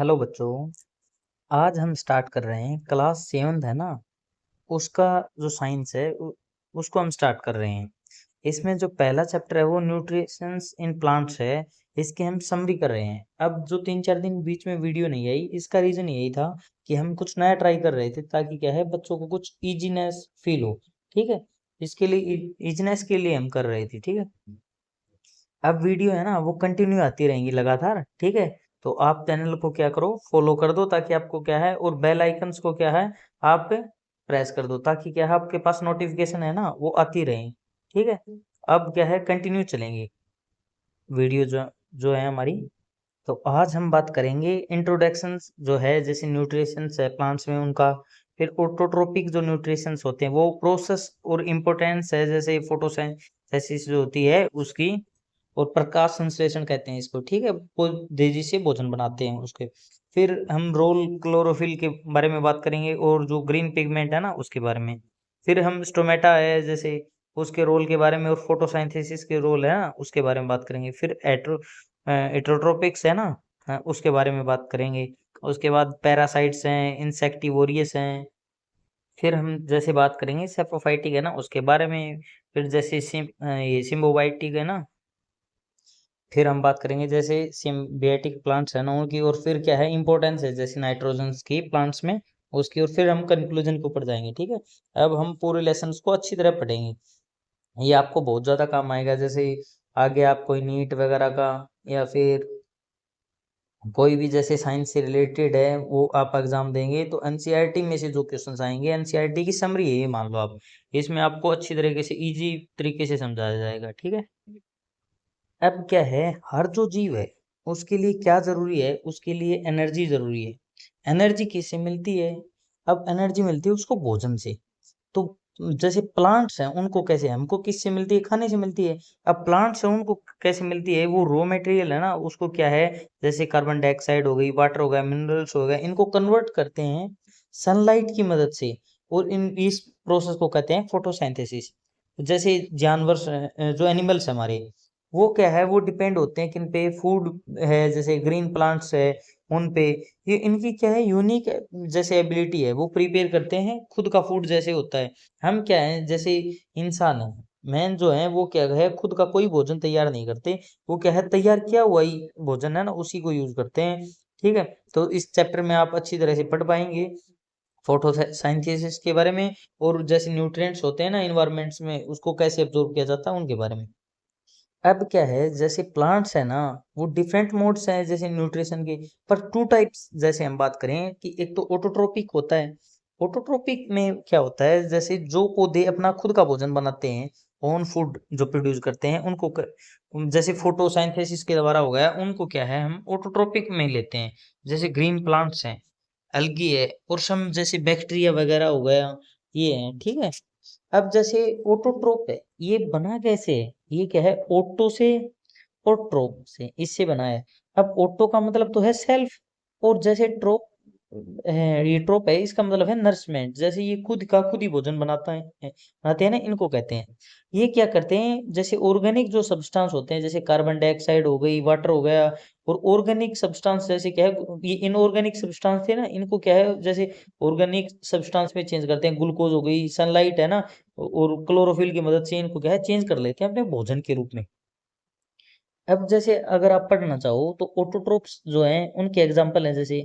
Hello बच्चों। आज हम स्टार्ट कर रहे हैं क्लास 7 है ना, उसका जो साइंस है उसको हम स्टार्ट कर रहे हैं। इसमें जो पहला चैप्टर है वो न्यूट्रिशंस इन प्लांट्स है। इसकी हम समरी कर रहे हैं। अब जो 3-4 दिन बीच में वीडियो नहीं आई, इसका रीजन यही था कि हम कुछ नया ट्राई कर रहे थे, ताकि क्या है बच्चों को कुछ इजीनेस फील हो। ठीक है, इसके लिए इजीनेस के लिए हम कर रहे थे। ठीक है, अब वीडियो है ना वो कंटिन्यू आती रहेंगी लगातार। ठीक है, तो आप चैनल को क्या करो, फॉलो कर दो, ताकि आपको क्या है, और बेल आइकन्स को क्या है आप प्रेस कर दो, ताकि क्या है आपके पास नोटिफिकेशन है ना वो आती रहे। ठीक है, अब क्या है कंटिन्यू चलेंगी वीडियो जो जो है हमारी। तो आज हम बात करेंगे इंट्रोडक्शंस जो है, जैसे न्यूट्रिशंस है प्लांट्स में उनका। फिर ऑटोट्रोपिक जो न्यूट्रिशंस होते हैं वो प्रोसेस और इम्पोर्टेंस है, जैसे फोटोसिंथेसिस जो होती है उसकी, और प्रकाश संश्लेषण कहते हैं इसको। ठीक है, वो तेजी से भोजन बनाते हैं उसके। फिर हम रोल क्लोरोफिल के बारे में बात करेंगे, और जो ग्रीन पिगमेंट है ना उसके बारे में। फिर हम स्टोमेटा है जैसे उसके रोल के बारे में, और फोटोसिंथेसिस के रोल है ना उसके बारे में बात करेंगे। फिर एट्रोट्रोपिक्स है ना, उसके बारे में बात करेंगे। उसके बाद पैरासाइट्स हैं, इंसेक्टिवोरियस हैं। फिर हम जैसे बात करेंगे सेप्रोफाइटिक है ना उसके बारे में। फिर जैसे ये सिम्बोबाइटिक है ना। फिर हम बात करेंगे जैसे सिम्बियोटिक प्लांट्स है ना उनकी, और फिर क्या है इंपॉर्टेंस है जैसे नाइट्रोजन की प्लांट्स में उसकी, और फिर हम कंक्लूजन के ऊपर जाएंगे। ठीक है, अब हम पूरे लेसन को अच्छी तरह पढ़ेंगे। ये आपको बहुत ज़्यादा काम आएगा, जैसे आगे आप कोई नीट वगैरह का, या फिर कोई भी जैसे साइंस से रिलेटेड है वो आप एग्जाम देंगे, तो एनसीईआरटी में से जो क्वेश्चंस आएंगे, एनसीईआरटी की समरी है ये, मान लो आप। इसमें आपको अच्छी तरीके से इजी तरीके से समझाया जाएगा। ठीक है, अब क्या है, हर जो जीव है उसके लिए क्या जरूरी है, उसके लिए एनर्जी जरूरी है। एनर्जी किससे मिलती है? अब एनर्जी मिलती है उसको भोजन से। तो जैसे प्लांट्स हैं उनको कैसे, हमको किससे मिलती है? खाने से मिलती है। अब प्लांट्स हैं उनको कैसे मिलती है? वो रॉ मटेरियल है ना उसको क्या है, जैसे कार्बन डाइऑक्साइड हो गई, वाटर हो गया, मिनरल्स हो गया, इनको कन्वर्ट करते हैं सनलाइट की मदद से। और इस प्रोसेस को कहते हैं फोटोसिंथेसिस। जैसे जानवर जो एनिमल्स है हमारे, वो क्या है, वो डिपेंड होते हैं किन पे? फूड है जैसे ग्रीन प्लांट्स है उन पे। ये इनकी क्या है, यूनिक जैसे एबिलिटी है, वो प्रिपेयर करते हैं खुद का फूड जैसे होता है। हम क्या है, जैसे इंसान है, मैन जो है वो क्या है, खुद का कोई भोजन तैयार नहीं करते। वो क्या है, तैयार किया हुआ ही भोजन है ना उसी को यूज करते हैं। ठीक है, तो इस चैप्टर में आप अच्छी तरह से पढ़ पाएंगे फोटोसिंथेसिस के बारे में, और जैसे न्यूट्रिएंट्स होते हैं ना इन्वायरमेंट्स में, उसको कैसे एब्जॉर्ब किया जाता है उनके बारे में। अब क्या है, जैसे प्लांट्स है ना वो डिफरेंट मोड्स हैं जैसे न्यूट्रिशन के, पर टू टाइप्स जैसे हम बात करें कि एक तो ऑटोट्रोपिक होता है। ऑटोट्रोपिक में क्या होता है, जैसे जो पौधे अपना खुद का भोजन बनाते हैं, ओन फूड जो प्रोड्यूस करते हैं उनको जैसे फोटोसिंथेसिस के द्वारा हो गया, उनको क्या है हम ऑटोट्रोपिक में लेते हैं। जैसे ग्रीन प्लांट्स हैं, एल्गी है, और सम जैसे बैक्टीरिया वगैरह हो गया, ये है। ठीक है, अब जैसे ऑटोट्रोप है, ये बना कैसे है? ये क्या है, ऑटो से और ट्रोप से, इससे बना है। अब ऑटो का मतलब तो है सेल्फ, और जैसे ट्रोप है, ये ट्रोप है, इसका मतलब है नरिशमेंट। जैसे ये खुद का खुद ही भोजन बनाते हैं ना, इनको कहते हैं। ये क्या करते हैं, जैसे ऑर्गेनिक जो सब्सटेंस होते हैं, जैसे कार्बन डाइऑक्साइड हो गई, वाटर हो गया, और ऑर्गेनिक सब्सटेंस जैसे क्या है, ये इनऑर्गेनिक सब्सटेंस थे ना, इनको क्या है, जैसे ऑर्गेनिक सब्सटेंस में चेंज करते हैं। ग्लूकोज हो गई, सनलाइट है ना, और क्लोरोफिल की मदद से इनको क्या है चेंज कर लेते हैं अपने भोजन के रूप में। अब जैसे अगर आप पढ़ना चाहो तो ऑटोट्रोप्स जो हैं उनके एग्जांपल हैं जैसे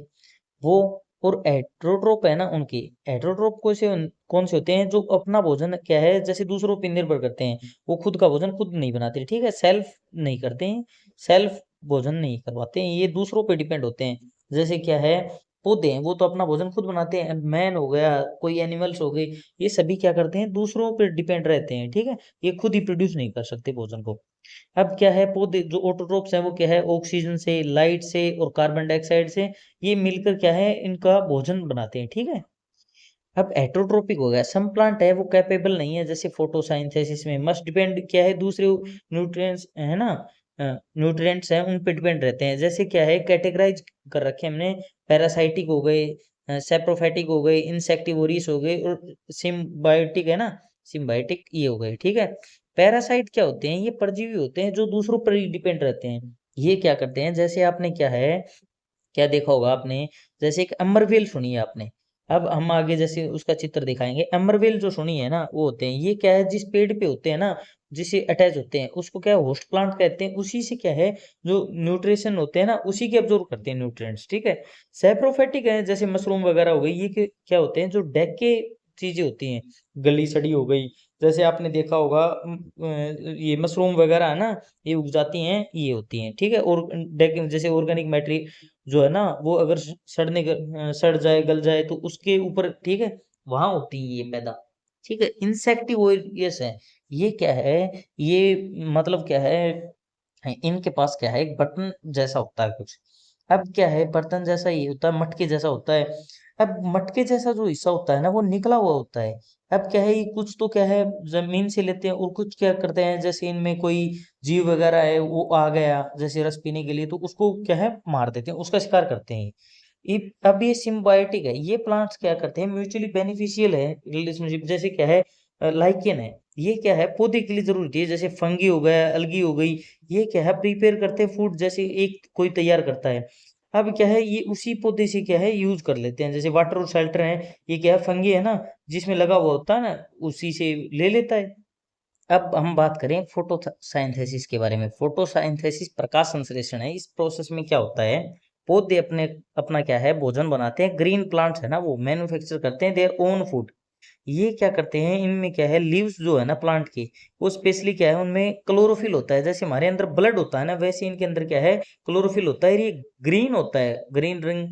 वो, और हेट्रोट्रोप है ना उनकी। हेट्रोट्रोप कौन से होते हैं, जो अपना भोजन क्या है जैसे दूसरों पर निर्भर करते हैं। वो खुद का भोजन खुद नहीं बनाते, ठीक है, सेल्फ नहीं करते हैं, सेल्फ भोजन नहीं करवाते हैं, ये दूसरों पे डिपेंड होते हैं। जैसे क्या है, पौधे हैं वो तो अपना भोजन खुद बनाते हैं, मैन हो गया, कोई एनिमल्स हो गए, ये सभी क्या करते हैं, दूसरों पर डिपेंड रहते हैं। ठीक है, ये खुद ही प्रोड्यूस नहीं कर सकते भोजन को। अब क्या है, पौधे जो ऑटोट्रोप्स हैं वो क्या है, ऑक्सीजन से, लाइट से, और कार्बन डाइऑक्साइड से ये मिलकर क्या है इनका भोजन बनाते हैं। ठीक है, अब हेटरोट्रोपिक हो गया, सम प्लांट है वो कैपेबल नहीं है, जैसे फोटोसिंथेसिस में मस्ट डिपेंड क्या है दूसरे न्यूट्रिएंट्स है ना, न्यूट्रिएंट्स हैं उन पे डिपेंड रहते हैं। जैसे क्या है, कैटेगराइज कर रखे हैं हमने, पैरासाइटिक हो गए, सेप्रोफाइटिक हो गए, इंसेक्टिवोरियस हो गए, और सिम्बायोटिक है ना, सिम्बायोटिक ये हो गए। ठीक है, पैरासाइट क्या होते हैं, ये परजीवी होते हैं जो दूसरों पर डिपेंड रहते हैं। ये क्या करते हैं, जैसे आपने क्या है क्या देखा होगा आपने, जैसे एक अमरवेल सुनी है आपने। अब हम आगे जैसे उसका चित्र दिखाएंगे। अमरवेल जो सुनी है ना, वो होते हैं, ये क्या है, जिस पेड़ पे होते हैं ना, जिससे अटैच होते हैं, उसको क्या है, होस्ट प्लांट कहते हैं। उसी से क्या है, जो न्यूट्रिशन होते हैं ना, उसी के अब्जॉर्ब करते हैं न्यूट्रिएंट्स, ठीक है। सैप्रोफाइटिक है, जैसे मशरूम वगैरह हो गई, ये क्या होते हैं, जो डेक के चीजें होती हैं, गली सड़ी हो गई, जैसे आपने देखा होगा ये मशरूम वगैरह है ना, ये उग जाती हैं, ये होती हैं, ठीक है। और जैसे ऑर्गेनिक मैटेरियल जो है ना, वो अगर सड़ जाए, गल जाए, तो उसके ऊपर, ठीक है, वहां होती है ये पैदा, ठीक है। इंसेक्टिवोरियस है, ये क्या है, ये मतलब क्या है, इनके पास क्या है, एक बटन जैसा होता है कुछ। अब क्या है, बर्तन जैसा ये होता है, मटके जैसा होता है। अब मटके जैसा जो हिस्सा होता है ना, वो निकला हुआ होता है। अब क्या है, ये कुछ तो क्या है, जमीन से लेते हैं, और कुछ क्या करते हैं, जैसे इनमें कोई जीव वगैरह है, वो आ गया जैसे रस पीने के लिए, तो उसको क्या है, मार देते हैं, उसका शिकार करते हैं। अब ये सिम्बायोटिक है, ये प्लांट्स क्या करते हैं, म्यूचुअली बेनिफिशियल है रिलेशनशिप। जैसे क्या है, लाइकेन है, ये क्या है, पौधे के लिए जरूरी है, जैसे फंगी हो गया, अलगी हो गई, ये क्या है, प्रिपेयर करते हैं फूड, जैसे एक कोई तैयार करता है। अब क्या है, ये उसी पौधे से क्या है, यूज कर लेते हैं, जैसे वाटर और शेल्टर है, ये क्या है, फंगी है ना, जिसमें लगा हुआ होता है ना, उसी से ले लेता है। अब हम बात करें फोटोसाइंथेसिस के बारे में। फोटोसाइंथेसिस प्रकाश संश्लेषण है। इस प्रोसेस में क्या होता है, पौधे अपना क्या है, भोजन बनाते हैं। ग्रीन प्लांट्स है ना, वो मैन्युफैक्चर करते हैं देयर ओन फूड। ये क्या करते हैं, इनमें क्या है, लीव्स जो है ना प्लांट की, वो स्पेशली क्या है, उनमें क्लोरोफिल होता है। जैसे हमारे अंदर ब्लड होता है ना, वैसे इनके अंदर क्या है, क्लोरोफिल होता है। ये ग्रीन होता है, ग्रीन रिंग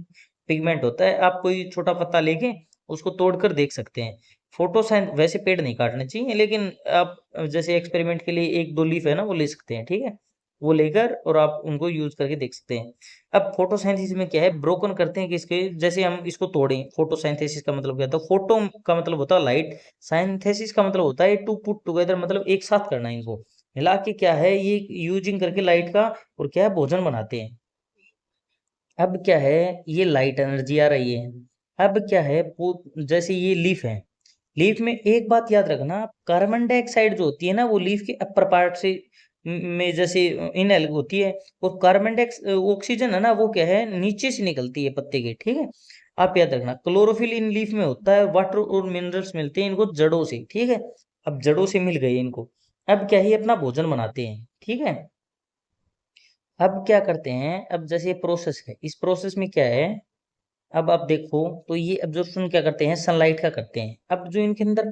पिगमेंट होता है। आप कोई छोटा पत्ता लेके उसको तोड़कर देख सकते हैं। फोटोसाइंथ वैसे पेड़ नहीं काटने चाहिए, लेकिन आप जैसे एक्सपेरिमेंट के लिए एक दो लीफ है ना, वो ले सकते हैं, ठीक है। वो लेकर और आप उनको यूज करके देख सकते हैं। अब फोटोसाइंथेसिस में क्या है, ब्रोकन करते हैं किसके, जैसे हम इसको तोड़ें। फोटोसाइंथेसिस का मतलब क्या होता है, फोटो का मतलब होता है लाइट, साइंथेसिस का मतलब होता है टू पुट टुगेदर, मतलब एक साथ करना है, इनको मिला के क्या है, ये यूजिंग करके लाइट का, और क्या है, भोजन बनाते हैं। अब क्या है, ये लाइट एनर्जी आ रही है। अब क्या है, जैसे ये लीफ है, लीफ में एक बात याद रखना, कार्बन डाइऑक्साइड जो होती है ना, वो लीफ के अपर पार्ट से में जैसे इनहेल होती है, और कार्बन डाइऑक्साइड ऑक्सीजन है ना, वो क्या है, नीचे से निकलती है पत्ते के, ठीक है। आप याद रखना, क्लोरोफिल इन लीफ में होता है, वाटर और मिनरल्स मिलते हैं इनको जड़ों से, ठीक है। अब जड़ों से मिल गए इनको, अब क्या है, अपना भोजन बनाते हैं, ठीक है। अब क्या करते हैं, अब जैसे ये प्रोसेस है, इस प्रोसेस में क्या है, अब आप देखो, तो ये एब्जॉर्प्शन क्या करते हैं, सनलाइट का करते हैं। अब जो इनके अंदर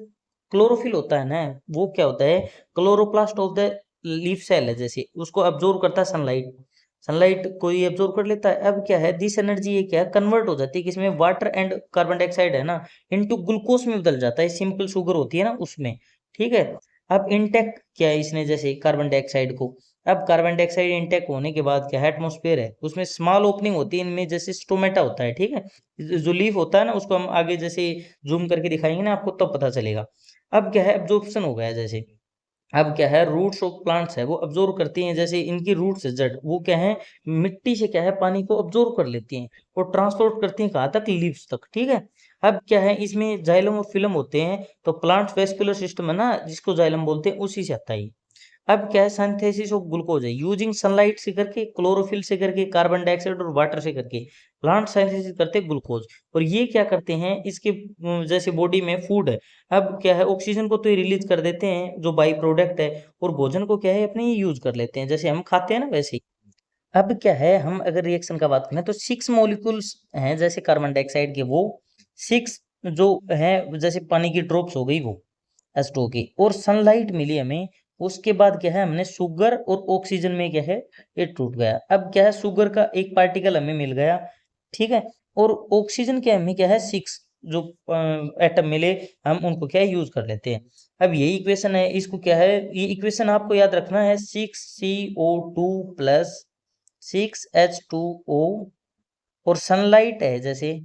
क्लोरोफिल होता है ना, वो क्या होता है, chloroplast of the leaf cell है, जैसे उसको अब्जॉर्व करता है सनलाइट। सनलाइट को ये अब्जॉर्व कर लेता है। अब क्या है, दिस एनर्जी ये क्या है, कन्वर्ट हो जाती है किसमें, वाटर एंड कार्बन डाइऑक्साइड है ना, इनटू ग्लूकोज में बदल जाता है, सिंपल शुगर होती है ना उसमें, ठीक है। अब इंटेक्ट क्या है इसने, जैसे कार्बन डाइऑक्साइड को, अब कार्बन डाइऑक्साइड इंटेक होने के बाद क्या है, एटमॉस्फेयर है, उसमें स्मॉल ओपनिंग होती है, इनमें जैसे स्टोमेटा होता है, ठीक है। जो लीफ होता है ना, उसको हम आगे जैसे जूम करके दिखाएंगे ना, आपको तब पता चलेगा। अब क्या है, एब्जॉर्प्शन हो गया जैसे। अब क्या है, रूट्स ऑफ प्लांट्स है, वो अब्जॉर्व करती हैं, जैसे इनकी रूट्स है, जड़, वो क्या है, मिट्टी से क्या है, पानी को अब्जॉर्व कर लेती हैं, और ट्रांसपोर्ट करती हैं कहाँ तक, लीव्स तक, ठीक है। अब क्या है, इसमें जाइलम और फिलम होते हैं, तो प्लांट वेस्कुलर सिस्टम है ना, जिसको जाइलम बोलते हैं, उसी से आता है। अब क्या है, सिंथेसिस ऑफ ग्लूकोज है, यूजिंग सनलाइट से करके, क्लोरोफिल से करके, कार्बन डाइऑक्साइड और वाटर से करके प्लांट सिंथेसिस करते हैं ग्लूकोज। और ये क्या करते हैं, इसके जैसे बॉडी में फूड है। अब क्या है, ऑक्सीजन को तो ये रिलीज कर देते हैं, जो बाई प्रोडक्ट है, और भोजन को क्या है, अपने ही यूज कर लेते हैं, जैसे हम खाते हैं ना, वैसे ही। अब क्या है, हम अगर रिएक्शन का बात करें, तो 6 मॉलिक्यूल्स हैं, जैसे कार्बन डाइऑक्साइड के, वो 6 जो है, जैसे पानी की ड्रॉप्स हो गई वो H2O की, और सनलाइट मिली हमें। उसके बाद क्या है, हमने शुगर और ऑक्सीजन में क्या है, ये टूट गया। अब क्या है, शुगर का एक पार्टिकल हमें मिल गया, ठीक है। और ऑक्सीजन के हमें क्या है, 6 जो एटम मिले, हम उनको क्या है, यूज कर लेते हैं। अब यही इक्वेशन है, इसको क्या है, ये इक्वेशन आपको याद रखना है, 6CO2 प्लस 6H2O, और सनलाइट है जैसे,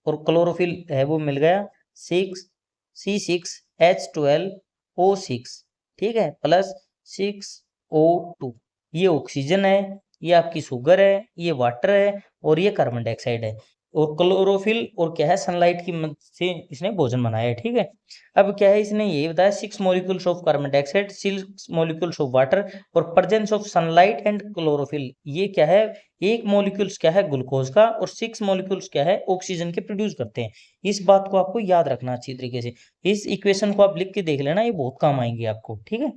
और क्लोरोफिल है, वो मिल गया, 6C6H12O6, ठीक है, प्लस 6O2। ये ऑक्सीजन है, ये आपकी शुगर है, ये वाटर है, और ये कार्बन डाइऑक्साइड है। और क्लोरोफिल और क्या है सनलाइट की मदद से इसने भोजन बनाया है। ठीक है, अब क्या है इसने ये बताया 6 molecules of carbon dioxide, 6 molecules of water और presence of sunlight and chlorophyll. ये क्या है, एक मॉलिक्यूल्स क्या है ग्लूकोज का और 6 मॉलिक्यूल्स क्या है ऑक्सीजन के प्रोड्यूस करते हैं। इस बात को आपको याद रखना अच्छी तरीके से। इस इक्वेशन को आप लिख के देख लेना, ये बहुत काम आएंगी आपको। ठीक है,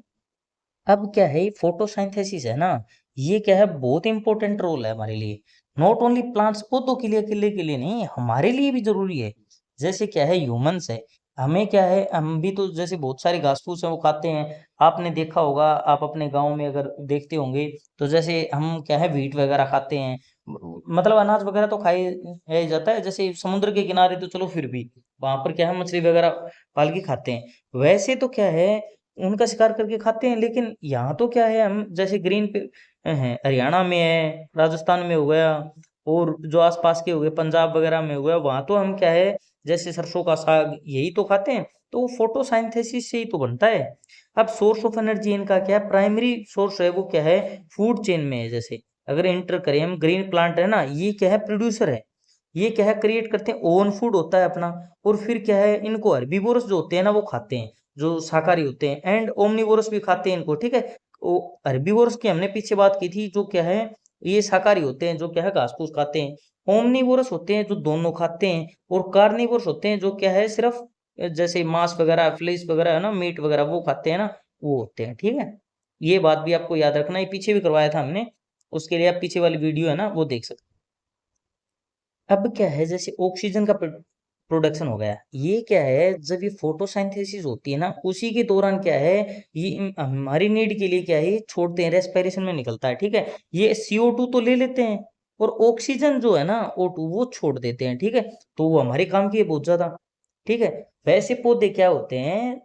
अब क्या है फोटोसिंथेसिस है ना, ये क्या है बहुत इंपॉर्टेंट रोल है हमारे लिए। नॉट ओनली प्लांट्स, पौधों के लिए अकेले के लिए नहीं, हमारे लिए भी जरूरी है। जैसे क्या है ह्यूमंस है, हमें क्या है हम भी तो जैसे बहुत सारे घास फूस है वो खाते हैं। आपने देखा होगा, आप अपने गांव में अगर देखते होंगे तो जैसे हम क्या है व्हीट वगैरह खाते हैं, मतलब अनाज वगैरह तो खाए ही जाता है। जैसे समुद्र के किनारे तो चलो फिर भी वहां पर क्या है मछली वगैरह पाल के खाते हैं, वैसे तो क्या है उनका शिकार करके खाते हैं। लेकिन यहाँ तो क्या है हम जैसे ग्रीन पे हैं, हरियाणा में है, राजस्थान में हो गया और जो आसपास के हो गए पंजाब वगैरह में हो गया, वहां तो हम क्या है जैसे सरसों का साग यही तो खाते हैं। तो फोटोसाइंथेसिस से ही तो बनता है। अब सोर्स ऑफ एनर्जी इनका क्या है, प्राइमरी सोर्स है वो क्या है फूड चेन में है। जैसे अगर एंटर करें हम, ग्रीन प्लांट है ना, ये क्या है प्रोड्यूसर है, ये क्या है क्रिएट करते हैं, ओन फूड होता है अपना। और फिर क्या है इनको हर्बीवोरस जो होते हैं ना वो खाते हैं, जो शाकाहारी होते हैं, एंड ओमनिवोरस भी खाते हैं इनको। ठीक है, वो हर्बीवोरस की हमने पीछे बात की थी, जो क्या है ये शाकाहारी होते हैं, जो क्या है घास फूस खाते हैं। ओमनिवोरस होते हैं जो दोनों खाते हैं, और कार्निवोरस होते हैं जो क्या है सिर्फ जैसे मांस वगैरह फ्लेश वगैरह है ना, मीट वगैरह वो खाते हैं ना, वो होते हैं। ठीक है, ये बात भी आपको याद रखना, ये पीछे भी करवाया था हमने, उसके लिए आप पीछे वाली वीडियो है ना वो देख सकते हैं। अब क्या है जैसे ऑक्सीजन का प्रोडक्शन हो गया, ये क्या है जब ये फोटोसिंथेसिस होती है ना उसी के दौरान क्या है ये हमारी नीड के लिए क्या है ये छोड़ते हैं, रेस्पिरेशन में निकलता है। ठीक है, ये CO2 तो ले लेते हैं और ऑक्सीजन जो है ना O2 वो छोड़ देते हैं। ठीक है, तो वो हमारे काम की है बहुत ज्यादा। ठीक है, वैसे पौधे क्या होते हैं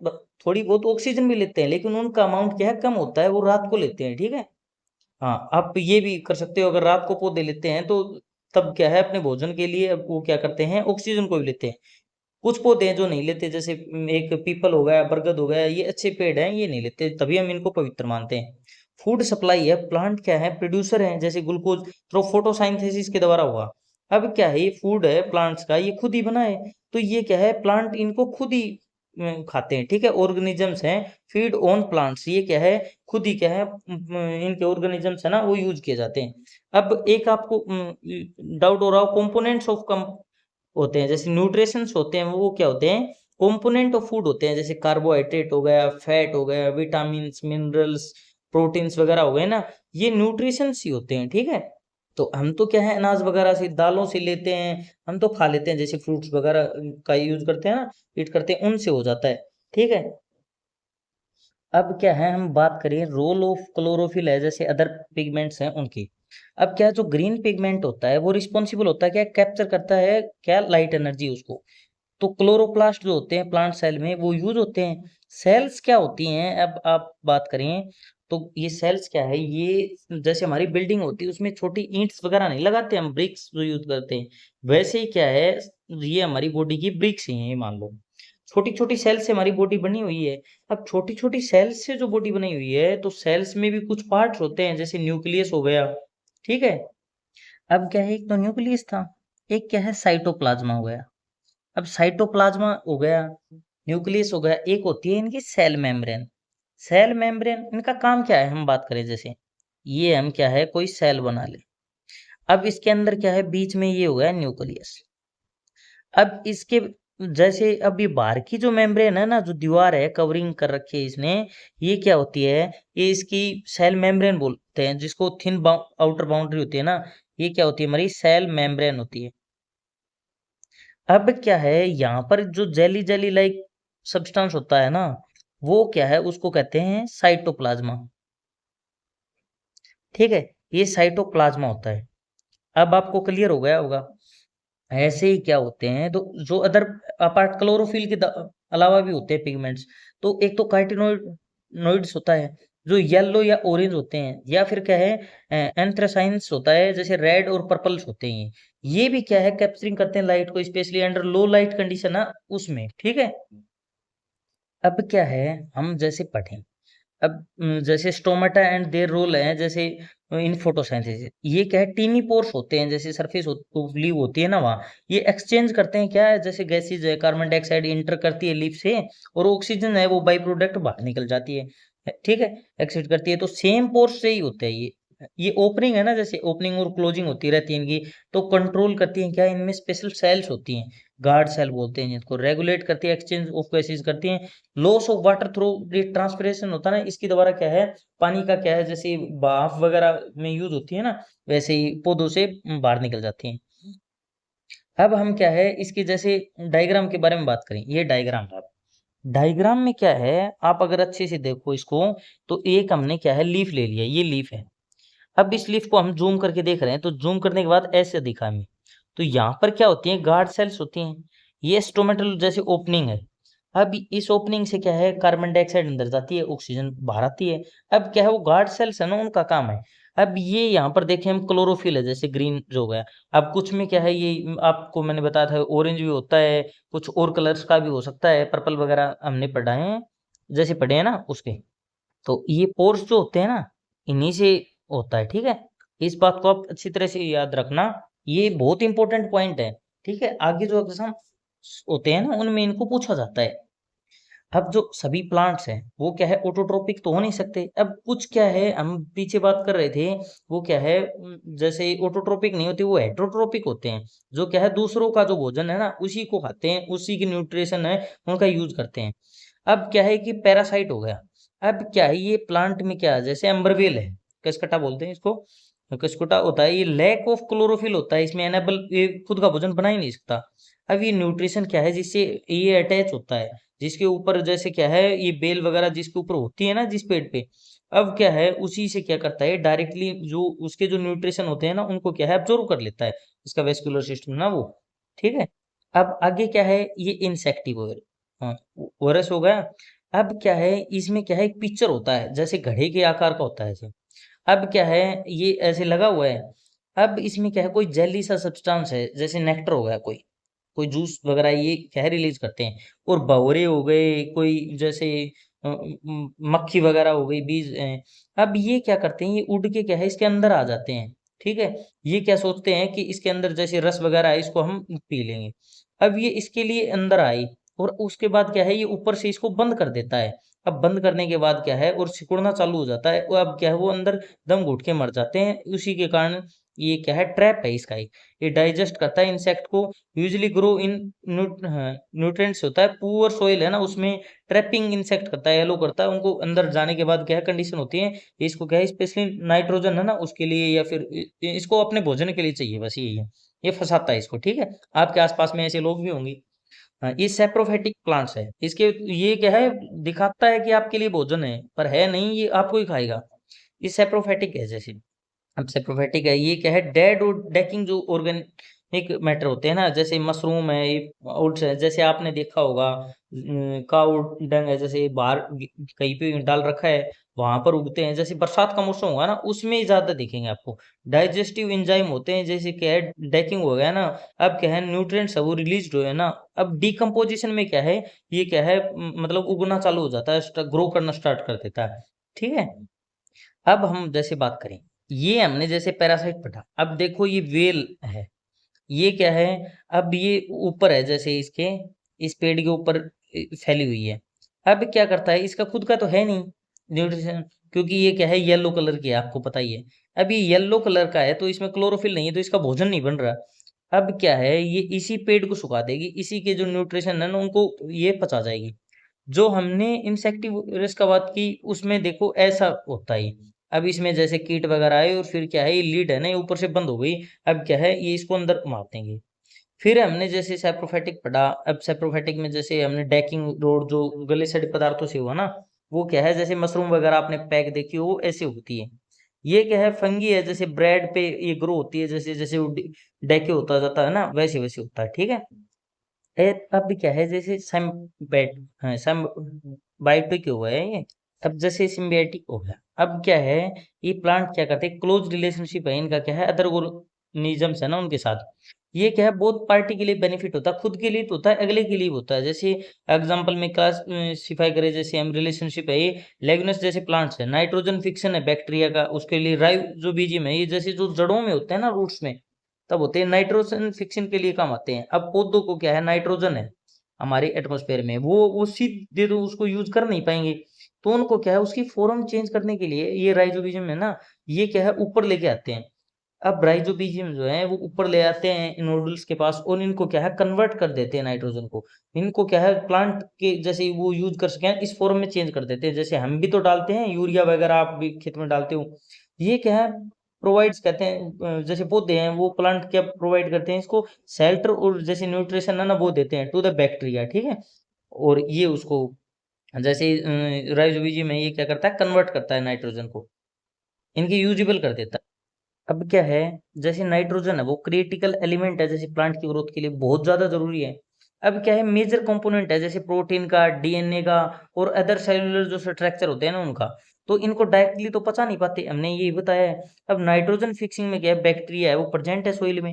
थोड़ी बहुत ऑक्सीजन भी लेते हैं, लेकिन उनका अमाउंट क्या है कम होता है, वो रात को लेते हैं। ठीक है, हाँ आप ये भी कर सकते हो, अगर रात को पौधे लेते हैं तो तब क्या है अपने भोजन के लिए वो क्या करते हैं ऑक्सीजन को भी लेते हैं। कुछ पौधे हैं जो नहीं लेते, जैसे एक पीपल हो गया, बरगद हो गया, ये अच्छे पेड़ हैं, ये नहीं लेते, तभी हम इनको पवित्र मानते हैं। फूड सप्लाई है, प्लांट क्या है प्रोड्यूसर है, जैसे ग्लूकोज तो फोटोसाइंथेसिस के द्वारा हुआ। अब क्या है ये फूड है प्लांट्स का, ये खुद ही बनाए, तो ये क्या है प्लांट इनको खुद ही खाते हैं। ठीक है, ऑर्गेनिजम्स हैं, फीड ऑन प्लांट्स, ये क्या है खुद ही क्या है इनके ऑर्गेनिजम्स है ना वो यूज किए जाते हैं। अब एक आपको डाउट हो रहा हो, कंपोनेंट्स ऑफ होते हैं, जैसे न्यूट्रिशंस होते हैं वो क्या होते हैं कंपोनेंट ऑफ फूड होते हैं, जैसे कार्बोहाइड्रेट हो गया, फैट हो गया, विटामिन मिनरल्स प्रोटीन्स वगैरह हो गए ना, ये न्यूट्रिशंस ही होते हैं। ठीक है, तो हम तो क्या है अनाज वगैरह से दालों से लेते हैं, हम तो खा लेते हैं, जैसे फ्रूट्स वगैरह का यूज करते हैं ना, ईट करते हैं, उनसे हो जाता है। ठीक है, अब क्या है हम बात करें रोल ऑफ क्लोरोफिल है, जैसे अदर पिगमेंट्स हैं उनकी। अब क्या जो ग्रीन पिगमेंट होता है वो रिस्पॉन्सिबल होता है क्या, कैप्चर करता है क्या लाइट एनर्जी उसको। तो क्लोरोप्लास्ट जो होते हैं प्लांट सेल में वो यूज होते हैं। सेल्स क्या होती हैं, अब आप बात करें तो ये सेल्स क्या है, ये जैसे हमारी बिल्डिंग होती है उसमें छोटी ईंट्स वगैरह नहीं लगाते हम, ब्रिक्स जो यूज करते हैं, वैसे ही क्या है ये हमारी बॉडी की ब्रिक्स ही हैं, ये मान लो छोटी छोटी सेल से हमारी बॉडी बनी हुई है। अब छोटी छोटी सेल्स से जो बॉडी बनी हुई है, तो सेल्स में भी कुछ पार्ट्स होते हैं, जैसे न्यूक्लियस हो गया। ठीक है, अब क्या है एक तो न्यूक्लियस था, एक क्या है साइटोप्लाज्मा हो गया। अब साइटोप्लाज्मा हो गया, न्यूक्लियस हो गया, एक होती है इनकी सेल मेम्ब्रेन। सेल मेम्ब्रेन इनका काम क्या है, हम बात करें जैसे ये हम क्या है कोई सेल बना ले, अब इसके अंदर क्या है बीच में ये हो गया न्यूक्लियस। अब इसके जैसे अब ये बाहर की जो मेम्ब्रेन है ना, जो दीवार है कवरिंग कर रखी है इसने, ये क्या होती है, ये इसकी सेल मेम्ब्रेन बोलते हैं, जिसको थिन आउटर बाउंड्री होती है ना, ये क्या होती है हमारी सेल मेम्ब्रेन होती है। अब क्या है यहाँ पर जो जेली जेली लाइक सब्सटेंस होता है ना, वो क्या है उसको कहते हैं साइटोप्लाज्मा। ठीक है, ये साइटोप्लाज्मा होता है। अब आपको क्लियर हो गया होगा। ऐसे ही क्या होते हैं तो जो अदर अपार्ट क्लोरोफिल के अलावा भी होते हैं पिगमेंट्स, तो एक तो कार्टिनोइड्स होता है जो येलो या ऑरेंज होते हैं, या फिर क्या है एंथ्रासाइंस होता है, जैसे रेड और पर्पल्स होते हैं। ये भी क्या है कैप्चरिंग करते हैं लाइट को, स्पेशली अंडर लो लाइट कंडीशन ना उसमें। ठीक है, अब क्या है हम जैसे पढ़ें, अब जैसे स्टोमेटा एंड देयर रोल है, जैसे इन फोटोसिंथेसिस। ये क्या है, टीनी पोर्स होते हैं, जैसे सरफेस लीव होती है ना वहाँ, ये एक्सचेंज करते हैं क्या है, जैसे गैसेज है, कार्बन डाइऑक्साइड इंटर करती है लीफ से, और ऑक्सीजन है वो बाई प्रोडक्ट बाहर निकल जाती है, ठीक है, एक्सिट करती है। तो सेम पोर्स से ही होते हैं ये ओपनिंग है ना, जैसे ओपनिंग और क्लोजिंग होती रहती है इनकी, तो कंट्रोल करती है क्या, इनमें स्पेशल सेल्स होती हैं, गार्ड सेल बोलते हैं जिनको, रेगुलेट करती है एक्सचेंज ऑफ गैसेज करती हैं, loss of water through transpiration होता है ना, इसके द्वारा क्या है, पानी का क्या है, जैसे भाप वगैरह में यूज होती है ना, वैसे ही पौधों से बाहर निकल जाती हैं। अब हम क्या है, इसके जैसे डायग्राम के बारे में बात करें, ये डायग्राम है। डायग्राम में क्या है, आप अगर अच्छे से देखो इसको, तो एक हमने क्या है, लीफ ले लिया, ये लीफ है। अब इस लीफ को हम जूम करके देख रहे हैं, तो जूम करने के बाद ऐसे दिखा हमें, तो यहाँ पर क्या होती है, गार्ड सेल्स होती हैं, ये स्टोमेटल जैसे ओपनिंग है। अब इस ओपनिंग से क्या है, कार्बन डाइऑक्साइड अंदर जाती है, ऑक्सीजन बाहर आती है। अब क्या है, वो गार्ड सेल्स है ना, उनका काम है। अब ये यहाँ पर देखें हम, क्लोरोफिल है, जैसे ग्रीन जो हो गया। अब कुछ में क्या है, ये आपको मैंने बताया था, ऑरेंज भी होता है, कुछ और कलर्स का भी हो सकता है, पर्पल वगैरह हमने पढ़ा है, जैसे पढ़े हैं ना उसके। तो ये पोर्स जो होते हैं ना, इन्हीं से होता है, ठीक है। इस बात को आप अच्छी तरह से याद रखना, ये बहुत इंपॉर्टेंट पॉइंट है, ठीक है। आगे जो एग्जाम होते हैं ना, उनमें इनको पूछा जाता है। अब जो सभी प्लांट्स हैं वो क्या है, ऑटोट्रोपिक तो हो नहीं सकते। अब कुछ क्या है, हम पीछे बात कर रहे थे, वो क्या है, जैसे ऑटोट्रोपिक नहीं होते, वो हेटरोट्रोपिक होते हैं, जो क्या है, दूसरों का जो भोजन है ना उसी को खाते हैं, उसी की न्यूट्रिशन है उनका यूज करते हैं। अब क्या है कि पैरासाइट हो गया। अब क्या है, ये प्लांट में क्या है, जैसे अम्बरवेल है, कसकटा बोलते हैं इसको, कसकुटा होता है, ये लैक ऑफ क्लोरोफिल होता है इसमें, एनेबल, ये खुद का भोजन बना ही नहीं सकता। अब ये न्यूट्रिशन क्या है, जिससे ये अटैच होता है, जिसके ऊपर जैसे क्या है, ये बेल वगैरह जिसके ऊपर होती है ना, जिस पेड़ पे, अब क्या है, उसी से क्या करता है, डायरेक्टली जो उसके जो न्यूट्रिशन होते हैं ना, उनको क्या है, एब्जॉर्व कर लेता है, इसका वेस्कुलर सिस्टम ना वो, ठीक है। अब आगे क्या है, ये इंसेक्टिवोर, हाँ, वरस हो गया। अब क्या है, इसमें क्या है, एक पिक्चर होता है, जैसे घड़े के आकार का होता है ऐसे। अब क्या है, ये ऐसे लगा हुआ है। अब इसमें क्या है, कोई जेली सा सब्सटेंस है, जैसे नेक्टर हो गया, कोई कोई जूस वगैरह, ये क्या है, रिलीज करते हैं। और भंवरे हो गए, कोई जैसे मक्खी वगैरह हो गई, बीज अब ये क्या करते हैं, ये उड़ के क्या है, इसके अंदर आ जाते हैं, ठीक है। ये क्या सोचते हैं कि इसके अंदर जैसे रस वगैरह है, इसको हम पी लेंगे। अब ये इसके लिए अंदर आई, और उसके बाद क्या है, ये ऊपर से इसको बंद कर देता है। अब बंद करने के बाद क्या है, और सिकुड़ना चालू हो जाता है, और अब क्या है, वो अंदर दम घुट के मर जाते हैं, उसी के कारण ये क्या है, ट्रैप है इसका एक। ये डाइजेस्ट करता है इंसेक्ट को, यूजुअली ग्रो इन न्यूट्रिएंट्स होता है, पुअर सोइल है ना, उसमें ट्रैपिंग इंसेक्ट करता है, येलो करता है उनको, अंदर जाने के बाद क्या है, कंडीशन होती है, इसको क्या है, स्पेशली नाइट्रोजन है ना उसके लिए, या फिर इसको अपने भोजन के लिए चाहिए, बस यही है, ये फंसाता है इसको, ठीक है। आपके आसपास में ऐसे लोग भी होंगे। हाँ, ये सेप्रोफाइटिक प्लांट्स है, इसके ये क्या है, दिखाता है कि आपके लिए भोजन है, पर है नहीं, ये आपको ही खाएगा। ये सेप्रोफाइटिक है, जैसे अब सेप्रोफाइटिक है, ये क्या है, डेड और डेकिंग जो ऑर्गेनिक मैटर होते हैं ना, जैसे मशरूम है, ये ओट्स है, जैसे आपने देखा होगा, काऊ डंग है, जैसे बाहर कहीं पे डाल रखा है, वहां पर उगते हैं, जैसे बरसात का मौसम होगा ना, उसमें ही ज्यादा दिखेंगे आपको। डाइजेस्टिव एंजाइम होते हैं, जैसे क्या है, डेकिंग हो गया ना, अब क्या है, न्यूट्रिएंट्स है वो रिलीज हुए ना, अब डिकम्पोजिशन में क्या है, ये क्या है, मतलब उगना चालू हो जाता है, ग्रो करना स्टार्ट कर देता है, ठीक है। अब हम जैसे बात करें, ये हमने जैसे पैरासाइट पढ़ा, अब देखो ये वेल है, ये क्या है, अब ये ऊपर है, जैसे इसके इस पेड़ के ऊपर फैली हुई है। अब क्या करता है, इसका खुद का तो है नहीं न्यूट्रिशन, क्योंकि ये क्या है, येलो कलर की है, आपको पता ही है। अब ये येलो कलर का है, तो इसमें क्लोरोफिल नहीं है, तो इसका भोजन नहीं बन रहा। अब क्या है, ये इसी पेड़ को सुखा देगी, इसी के जो न्यूट्रिशन है ना उनको ये पचा जाएगी। जो हमने इंसेक्टिवर्स का बात की, उसमें देखो ऐसा होता है। अब इसमें जैसे कीट वगैरह आए, और फिर क्या है, ये लीड है ना, ये ऊपर से बंद हो गई। अब क्या है, ये इसको अंदर मार देंगे। फिर हमने जैसे सेप्रोफाइटिक पढ़ा, अब सेप्रोफाइटिक में जैसे हमने डेकिंग रोड जो गले सड़े पदार्थों से हुआ ना, वो क्या है, जैसे मशरूम वगैरह आपने पैक देखी हो, वो ऐसे होती है। ये क्या है, फंगी है, जैसे ब्रेड पे ये ग्रो होती है, जैसे जैसे वो डेके होता जाता है ना, वैसे वैसे होता है, ठीक है। अब क्या है, जैसे सम बैट, हाँ सम बायोटिक हुआ है ये। अब जैसे सिम्बियोटिक हो गया। अब क्या है, ये प्लांट क्या करते हैं, क्लोज रिलेशनशिप है इनका, क्या है, अदर ऑर्गेनिजम्स है ना उनके साथ। ये क्या है, बहुत पार्टी के लिए बेनिफिट होता है, खुद के लिए तो होता है, अगले के लिए भी होता है। जैसे एग्जांपल में क्लासिफाई करें, जैसे हम रिलेशनशिप है, ये लेगुनस जैसे प्लांट्स है, नाइट्रोजन फिक्शन है बैक्टीरिया का, उसके लिए राइजोबियम है, ये जैसे जो जड़ों में होते हैं ना, रूट्स में तब होते हैं, नाइट्रोजन फिक्शन के लिए काम आते हैं। अब पौधों को क्या है, नाइट्रोजन है हमारे एटमॉस्फेयर में, वो सीधे तो उसको यूज कर नहीं पाएंगे, तो उनको क्या है, उसकी फॉर्म चेंज करने के लिए ये राइजोबियम है ना, ये क्या है, ऊपर लेके आते हैं। अब राइजोबियम जो है वो ऊपर ले आते हैं नूडल्स के पास, और इनको क्या है, कन्वर्ट कर देते हैं नाइट्रोजन को। इनको क्या है, प्लांट के जैसे वो यूज कर सकें इस फॉर्म में चेंज कर देते हैं। जैसे हम भी तो डालते हैं यूरिया वगैरह, आप भी खेत में डालते हो। ये क्या है, प्रोवाइड्स कहते हैं, जैसे पौधे हैं वो प्लांट क्या प्रोवाइड करते हैं, इसको शेल्टर और जैसे न्यूट्रिशन है ना वो देते हैं टू द बैक्टीरिया, ठीक है। और ये उसको जैसे राइजोबियम है, ये क्या करता है, कन्वर्ट करता है नाइट्रोजन को, इनके यूजेबल कर देता है। अब क्या है, जैसे नाइट्रोजन है वो क्रिटिकल एलिमेंट है, जैसे प्लांट की ग्रोथ के लिए बहुत ज्यादा जरूरी है। अब क्या है, मेजर कंपोनेंट है, जैसे प्रोटीन का, डीएनए का, और अदर सेलुलर जो स्ट्रक्चर होते हैं ना उनका, तो इनको डायरेक्टली तो पचा नहीं पाते, हमने यही बताया है। अब नाइट्रोजन फिक्सिंग में क्या है, बैक्टीरिया है वो प्रेजेंट है सोइल में।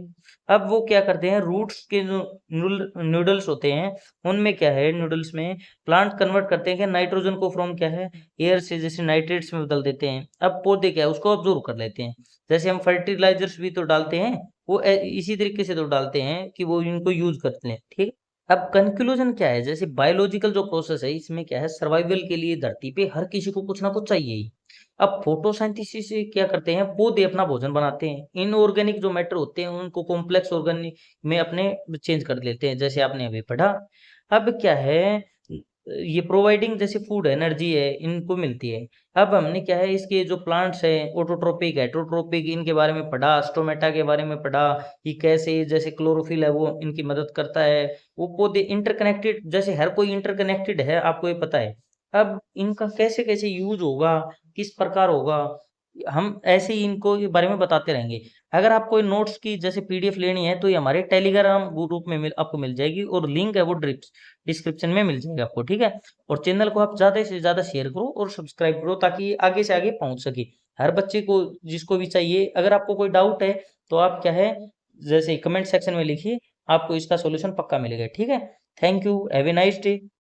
अब वो क्या करते हैं, रूट्स के जो नूडल्स होते हैं, उनमें क्या है, नूडल्स में प्लांट कन्वर्ट करते हैं कि नाइट्रोजन को फ्रॉम क्या है, एयर से जैसे नाइट्रेट्स में बदल देते हैं। अब पौधे क्या है, उसको ऑब्जर्व कर लेते हैं। जैसे हम फर्टिलाइजर्स भी तो डालते हैं, वो इसी तरीके से तो डालते हैं कि वो इनको यूज करते हैं, ठीक। अब कंक्लूजन क्या है, जैसे बायोलॉजिकल जो प्रोसेस है, इसमें क्या है, सर्वाइवल के लिए धरती पे हर किसी को कुछ ना कुछ चाहिए ही। अब फोटोसिंथेसिस से क्या करते हैं, पौधे अपना भोजन बनाते हैं, इनऑर्गेनिक जो मैटर होते हैं उनको कॉम्प्लेक्स ऑर्गेनिक में अपने चेंज कर लेते हैं, जैसे आपने अभी पढ़ा। अब क्या है, ये प्रोवाइडिंग जैसे फूड एनर्जी है इनको मिलती है। अब हमने क्या है, इसके जो प्लांट्स है, ऑटोट्रोपिक हेटरोट्रोपिक, इनके बारे में पढ़ा, स्टोमेटा के बारे में पढ़ा, कि कैसे जैसे क्लोरोफिल है वो इनकी मदद करता है। वो पौधे इंटरकनेक्टेड, जैसे हर कोई इंटरकनेक्टेड है, आपको ये पता है। अब इनका कैसे कैसे यूज होगा, किस प्रकार होगा, हम ऐसे ही इनको के बारे में बताते रहेंगे। अगर आपको ये नोट्स की जैसे पीडीएफ लेनी है, तो ये हमारे टेलीग्राम ग्रुप में आपको मिल जाएगी, और लिंक है वो डिस्क्रिप्शन में मिल जाएगा आपको, ठीक है। और चैनल को आप ज़्यादा से ज़्यादा शेयर करो और सब्सक्राइब करो, ताकि ये आगे से आगे पहुंच सके हर बच्चे को, जिसको भी चाहिए। अगर आपको कोई डाउट है तो आप क्या है, जैसे कमेंट सेक्शन में लिखिए, आपको इसका सॉल्यूशन पक्का मिलेगा, ठीक है। Thank you, have a nice day.